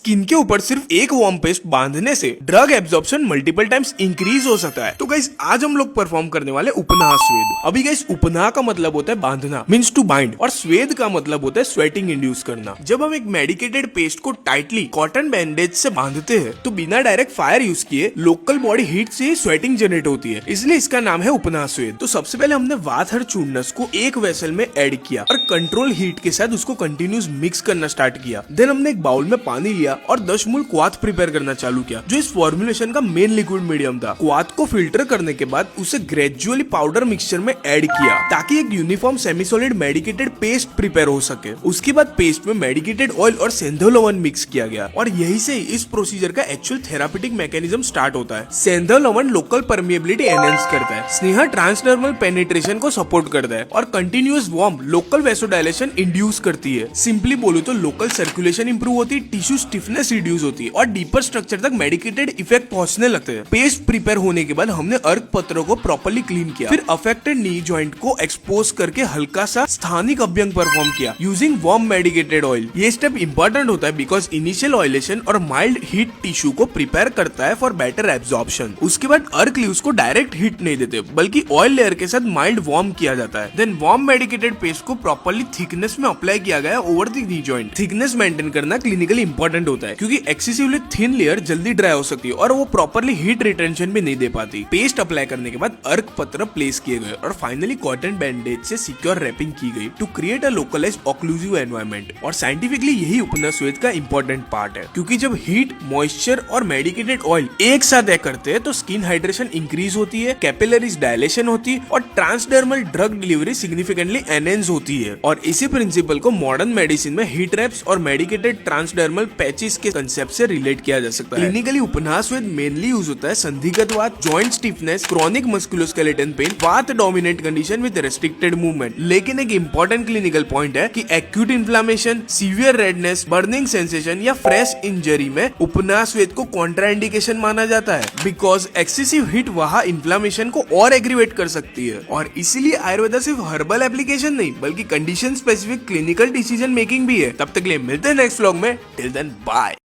Skin के ऊपर सिर्फ एक वार्म पेस्ट बांधने से drug absorption multiple times increase हो सकता है। तो गाइस आज हम लोग परफॉर्म करने वाले उपनाह स्वेद। अभी गाइस उपनाह का मतलब होता है बांधना, मींस टू बाइंड, और स्वेद का मतलब होता है स्वेटिंग इंड्यूस करना। जब हम एक मेडिकेटेड पेस्ट को टाइटली कॉटन बैंडेज से बांधते हैं तो बिना डायरेक्ट फायर यूज किए लोकल बॉडी हीट से ही स्वेटिंग जनरेट होती है, इसलिए इसका नाम है उपनाह स्वेद। तो सबसे पहले हमने वाथर चूर्णस को एक वेसल में ऐड किया और कंट्रोल हीट के साथ उसको कंटिन्यूस मिक्स करना स्टार्ट किया। देन हमने एक बाउल में पानी लिया और 10 मूल क्वाथ प्रिपेयर करना चालू किया, जो इस फॉर्मुलेशन का मेन लिक्विड मीडियम था। क्वाथ को फिल्टर करने के बाद उसे ग्रेजुअली पाउडर मिक्सचर में ऐड किया ताकि एक uniform semi solid medicated paste prepare हो सके। उसके बाद पेस्ट में मेडिकेटेड ऑयल और सेंधव लवण मिक्स किया गया और यही से इस प्रोसीजर का एक्चुअल थेरापेटिक मैकेनिज्म स्टार्ट होता है। सेंधव लवण लोकल परमिएबिलिटी एनहेंस करता है, स्नेहा ट्रांसडर्मल पेनिट्रेशन को सपोर्ट करता है और continuous warm local vasodilation induce करती है। सिंपली बोलूं तो लोकल सर्कुलेशन इंप्रूव होती है, टिश्यू स्टिफनेस रिड्यूस होती है और डीपर स्ट्रक्चर तक मेडिकेटेड इफेक्ट पहुंचने लगते हैं। पेस्ट प्रिपेयर होने के बाद हमने अर्क पत्रों को प्रॉपर्ली क्लीन किया, फिर अफेक्टेड नी जॉइंट को एक्सपोज करके हल्का सा स्थानिक अभ्यंग परफॉर्म किया यूजिंग वार्म मेडिकेटेड ऑयल। ये स्टेप इंपॉर्टेंट होता है बिकॉज इनिशियल ऑयलेशन और माइल्ड हीट टिश्यू को प्रिपेयर करता है फॉर बेटर एब्जॉर्प्शन। उसके बाद अर्क लीव्स को डायरेक्ट हीट नहीं देते बल्कि ऑयल लेयर के साथ माइल्ड वार्म किया जाता है। देन वार्म मेडिकेटेड पेस्ट को प्रॉपर्ली थिकनेस में अप्लाई किया गया over the knee joint. Thickness maintain करना क्लिनिकली इंपॉर्टेंट होता है क्योंकि एक्सेसिवली थिन लेयर जल्दी ड्राई हो सकती है और वो प्रॉपर्ली हीट रिटेंशन भी नहीं दे पाती। पेस्ट अप्लाई करने के बाद अर्क पत्र प्लेस किए गए और फाइनली कॉटन बैंडेज से सिक्योर रैपिंग की गई to create a localised occlusive environment. और साइंटिफिकली यही उपनाह स्वेद का इंपॉर्टेंट पार्ट है क्योंकि जब हीट, मॉइस्चर और मेडिकेटेड ऑयल एक साथ एक्ट करते हैं तो स्किन हाइड्रेशन इंक्रीज होती है, कैपिलरीज डायलेशन होती है और transdermal drug delivery significantly enhance होती है। और इसी प्रिंसिपल को मॉडर्न मेडिसिन में हीट रैप्स और मेडिकेटेड ट्रांसडर्मल पैचेस के कंसेप्ट से रिलेट किया जा सकता है। क्लिनिकली उपनाह स्वेद मेनली यूज होता है संधिगत वात, joint stiffness, chronic musculoskeletal pain, वात dominant condition with restricted movement. लेकिन एक इंपॉर्टेंट क्लिनिकल पॉइंट है कि acute inflammation, severe redness, burning sensation या फ्रेश इंजरी में उपनाह स्वेद को कॉन्ट्राइंडिकेशन माना जाता है बिकॉज एक्सेसिव हीट वहां इन्फ्लेमेशन को और एग्रीवेट कर सकती है। और इसीलिए आयुर्वेदा सिर्फ हर्बल एप्लीकेशन नहीं बल्कि condition specific clinical decision making भी है। तब तक के लिए मिलते हैं नेक्स्ट व्लॉग में। Till then bye.